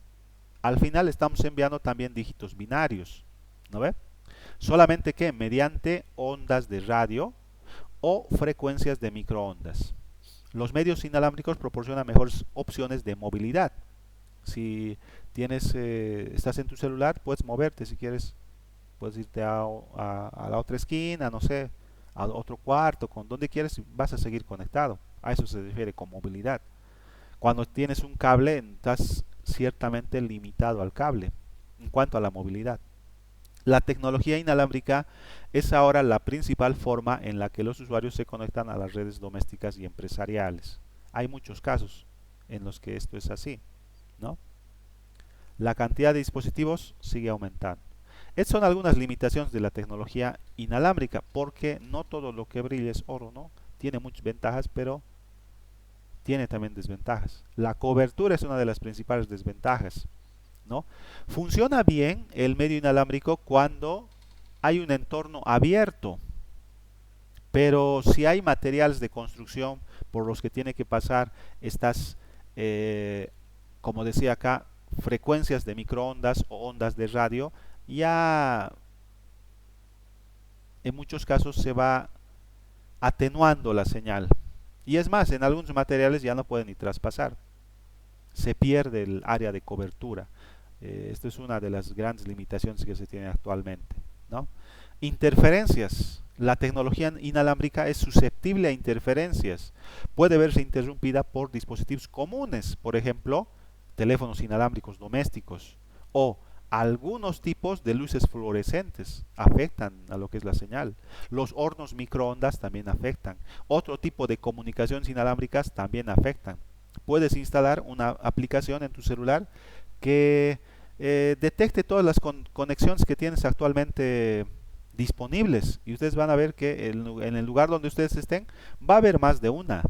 Al final estamos enviando también dígitos binarios, ¿no ve? Solamente que mediante ondas de radio o frecuencias de microondas. Los medios inalámbricos proporcionan mejores opciones de movilidad. Si estás en tu celular, puedes moverte si quieres, puedes irte a la otra esquina, no sé, a otro cuarto, con donde quieres, vas a seguir conectado. A eso se refiere con movilidad. Cuando tienes un cable, estás ciertamente limitado al cable en cuanto a la movilidad. La tecnología inalámbrica es ahora la principal forma en la que los usuarios se conectan a las redes domésticas y empresariales. Hay muchos casos en los que esto es así, ¿no? La cantidad de dispositivos sigue aumentando. Estas son algunas limitaciones de la tecnología inalámbrica, porque no todo lo que brilla es oro, ¿no? Tiene muchas ventajas, pero tiene también desventajas. La cobertura es una de las principales desventajas, ¿no? Funciona bien el medio inalámbrico cuando hay un entorno abierto, pero si hay materiales de construcción por los que tiene que pasar estas, como decía acá, frecuencias de microondas o ondas de radio, ya en muchos casos se va atenuando la señal. Y es más, en algunos materiales ya no pueden ni traspasar. Se pierde el área de cobertura. Esto es una de las grandes limitaciones que se tiene actualmente, ¿no? Interferencias. La tecnología inalámbrica es susceptible a interferencias. Puede verse interrumpida por dispositivos comunes, por ejemplo, teléfonos inalámbricos domésticos o algunos tipos de luces fluorescentes afectan a lo que es la señal. Los hornos microondas también afectan. Otro tipo de comunicaciones inalámbricas también afectan. Puedes instalar una aplicación en tu celular que detecte todas las conexiones que tienes actualmente disponibles, y ustedes van a ver que en el lugar donde ustedes estén va a haber más de una.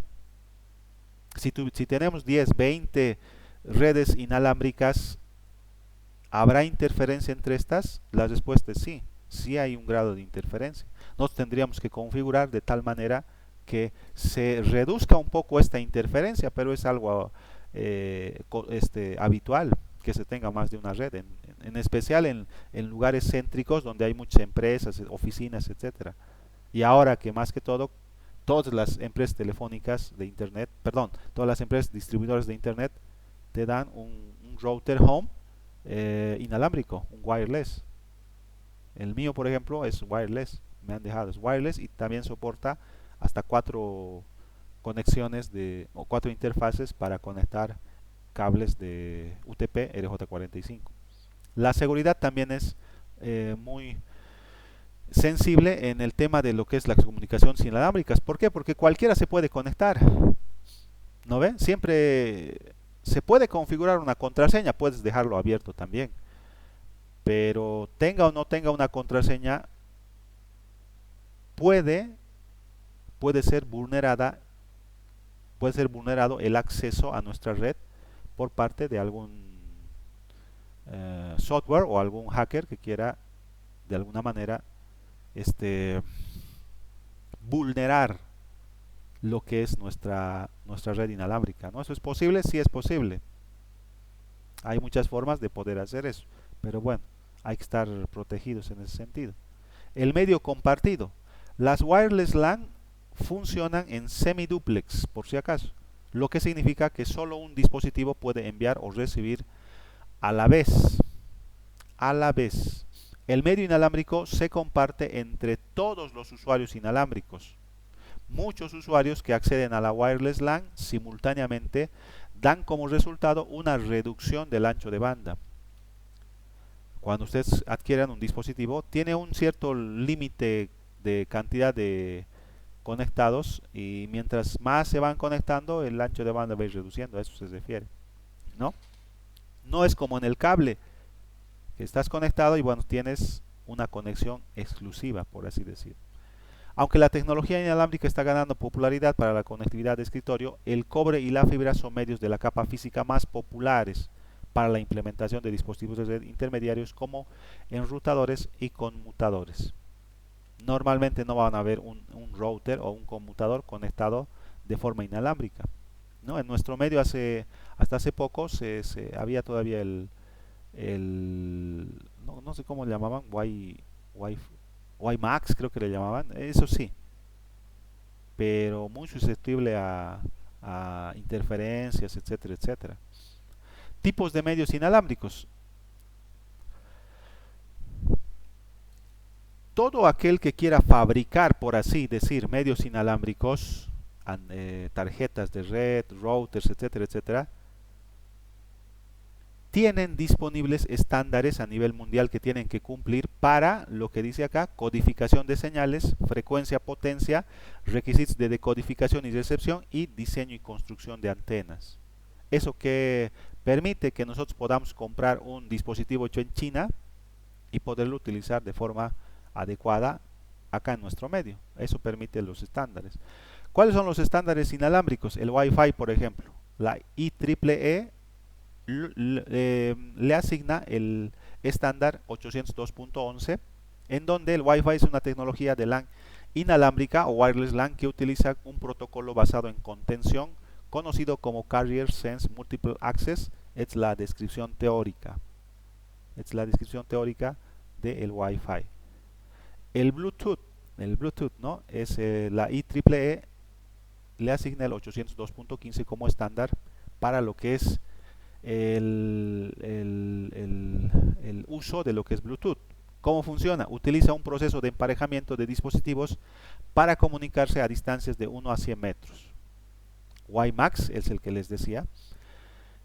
Si tenemos 10, 20 redes inalámbricas, ¿habrá interferencia entre estas? La respuesta es sí, sí hay un grado de interferencia. Nos tendríamos que configurar de tal manera que se reduzca un poco esta interferencia, pero es algo habitual que se tenga más de una red, en especial en lugares céntricos donde hay muchas empresas, oficinas, etcétera. Y ahora que más que todo, todas las empresas telefónicas de internet, perdón, todas las empresas distribuidoras de internet te dan un router home inalámbrico, un wireless. El mío, por ejemplo, es wireless, me han dejado, es wireless y también soporta hasta 4 conexiones o 4 interfaces para conectar cables de UTP RJ45. La seguridad también es muy sensible en el tema de lo que es las comunicaciones inalámbricas. ¿Por qué? Porque cualquiera se puede conectar. ¿No ven? Siempre se puede configurar una contraseña, puedes dejarlo abierto también. Pero tenga o no tenga una contraseña, puede, puede ser vulnerada, puede ser vulnerado el acceso a nuestra red por parte de algún software o algún hacker que quiera de alguna manera vulnerar lo que es nuestra red inalámbrica, ¿no? ¿Eso es posible? Sí es posible. Hay muchas formas de poder hacer eso, pero bueno, hay que estar protegidos en ese sentido. El medio compartido. Las wireless LAN funcionan en semiduplex, por si acaso, lo que significa que solo un dispositivo puede enviar o recibir a la vez. A la vez. El medio inalámbrico se comparte entre todos los usuarios inalámbricos. Muchos usuarios que acceden a la wireless LAN simultáneamente dan como resultado una reducción del ancho de banda. Cuando ustedes adquieran un dispositivo, tiene un cierto límite de cantidad de conectados, y mientras más se van conectando, el ancho de banda va a ir reduciendo. A eso se refiere, ¿no? No es como en el cable, que estás conectado y bueno, tienes una conexión exclusiva, por así decir. Aunque la tecnología inalámbrica está ganando popularidad para la conectividad de escritorio, el cobre y la fibra son medios de la capa física más populares para la implementación de dispositivos de red intermediarios como enrutadores y conmutadores. Normalmente no van a haber un router o un conmutador conectado de forma inalámbrica, ¿no? En nuestro medio hasta hace poco había todavía no sé cómo le llamaban, WiMAX creo que le llamaban, eso sí, pero muy susceptible a interferencias, etcétera, etcétera. Tipos de medios inalámbricos. Todo aquel que quiera fabricar, por así decir, medios inalámbricos, tarjetas de red, routers, etcétera, etcétera, tienen disponibles estándares a nivel mundial que tienen que cumplir para lo que dice acá: codificación de señales, frecuencia, potencia, requisitos de decodificación y recepción, y diseño y construcción de antenas. Eso que permite que nosotros podamos comprar un dispositivo hecho en China y poderlo utilizar de forma adecuada acá en nuestro medio. Eso permite los estándares. ¿Cuáles son los estándares inalámbricos? El Wi-Fi, por ejemplo. La IEEE le asigna el estándar 802.11, en donde el Wi-Fi es una tecnología de LAN inalámbrica o wireless LAN que utiliza un protocolo basado en contención conocido como Carrier Sense Multiple Access. Es la descripción teórica. Es la descripción teórica del Wi-Fi. El Bluetooth, ¿no? Es la IEEE le asigna el 802.15 como estándar para lo que es el uso de lo que es Bluetooth. ¿Cómo funciona? Utiliza un proceso de emparejamiento de dispositivos para comunicarse a distancias de 1 a 100 metros. WiMAX es el que les decía.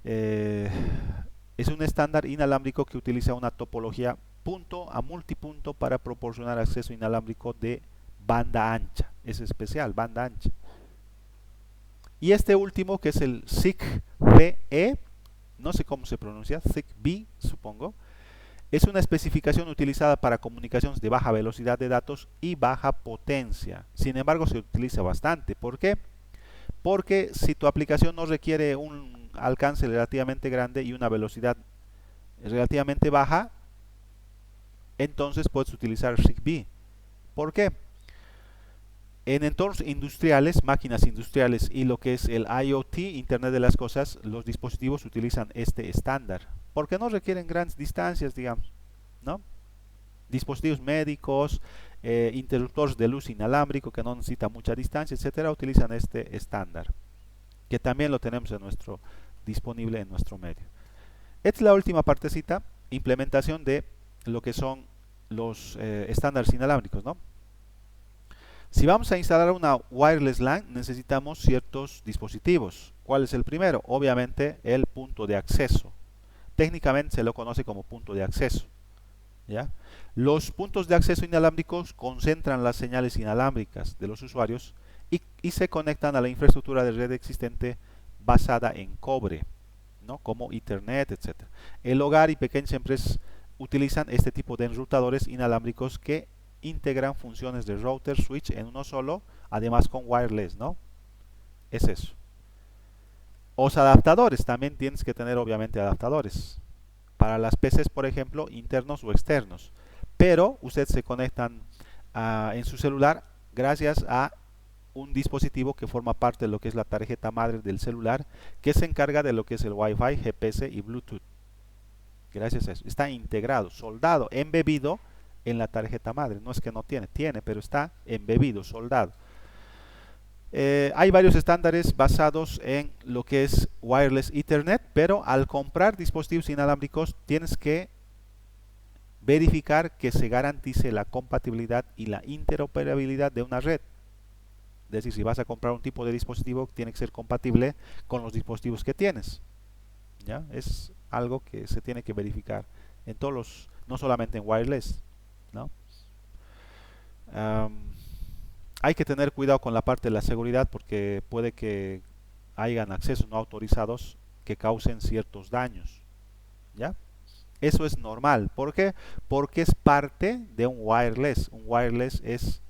Es un estándar inalámbrico que utiliza una topología punto a multipunto para proporcionar acceso inalámbrico de banda ancha. Es especial, banda ancha. Y este último, que es el ZigBee, no sé cómo se pronuncia, ZigBee supongo, es una especificación utilizada para comunicaciones de baja velocidad de datos y baja potencia. Sin embargo, se utiliza bastante. ¿Por qué? Porque si tu aplicación no requiere un alcance relativamente grande y una velocidad relativamente baja, entonces puedes utilizar ZigBee. ¿Por qué? En entornos industriales, máquinas industriales y lo que es el IoT, Internet de las Cosas, los dispositivos utilizan este estándar, porque no requieren grandes distancias, digamos, ¿no? Dispositivos médicos, interruptores de luz inalámbrico que no necesitan mucha distancia, etcétera, utilizan este estándar, que también lo tenemos disponible en nuestro medio. Esta es la última partecita: implementación de lo que son los estándares inalámbricos, ¿no? Si vamos a instalar una wireless LAN, necesitamos ciertos dispositivos. ¿Cuál es el primero? Obviamente el punto de acceso. Técnicamente se lo conoce como punto de acceso, ¿ya? Los puntos de acceso inalámbricos concentran las señales inalámbricas de los usuarios y se conectan a la infraestructura de red existente basada en cobre, ¿no? Como Ethernet, etc. El hogar y pequeñas empresas utilizan este tipo de enrutadores inalámbricos que integran funciones de router, switch en uno solo, además con wireless, ¿no? Es eso. Los adaptadores, también tienes que tener obviamente adaptadores para las PCs, por ejemplo, internos o externos, pero ustedes se conectan en su celular gracias a un dispositivo que forma parte de lo que es la tarjeta madre del celular, que se encarga de lo que es el Wi-Fi, GPS y Bluetooth. Gracias a eso está integrado, soldado, embebido en la tarjeta madre. No es que no tiene, pero está embebido, soldado. Hay varios estándares basados en lo que es wireless Ethernet, pero al comprar dispositivos inalámbricos tienes que verificar que se garantice la compatibilidad y la interoperabilidad de una red. Es decir, si vas a comprar un tipo de dispositivo, tiene que ser compatible con los dispositivos que tienes, ¿ya? Es algo que se tiene que verificar en todos los, no solamente en wireless, ¿no? Hay que tener cuidado con la parte de la seguridad, porque puede que hayan accesos no autorizados que causen ciertos daños, ¿ya? Eso es normal. ¿Por qué? Porque es parte de un wireless. Un wireless es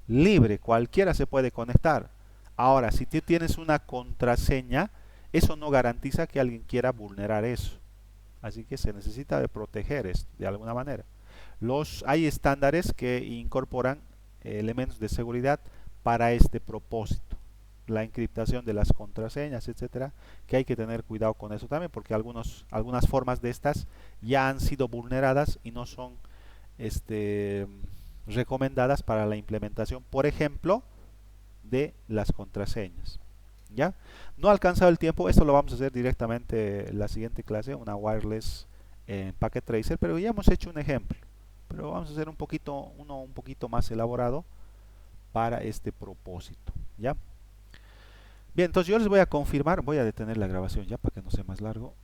libre, cualquiera se puede conectar. Ahora, si tú tienes una contraseña, eso no garantiza que alguien quiera vulnerar eso. Así que se necesita de proteger esto de alguna manera. Hay estándares que incorporan elementos de seguridad para este propósito. La encriptación de las contraseñas, etcétera, que hay que tener cuidado con eso también, porque algunas formas de estas ya han sido vulneradas y no son recomendadas para la implementación, por ejemplo, de las contraseñas. ¿Ya? No ha alcanzado el tiempo, esto lo vamos a hacer directamente en la siguiente clase, una wireless en Packet Tracer, pero ya hemos hecho un ejemplo. Pero vamos a hacer uno un poquito más elaborado para este propósito, ¿ya? Bien, entonces yo les voy a confirmar, voy a detener la grabación ya para que no sea más largo.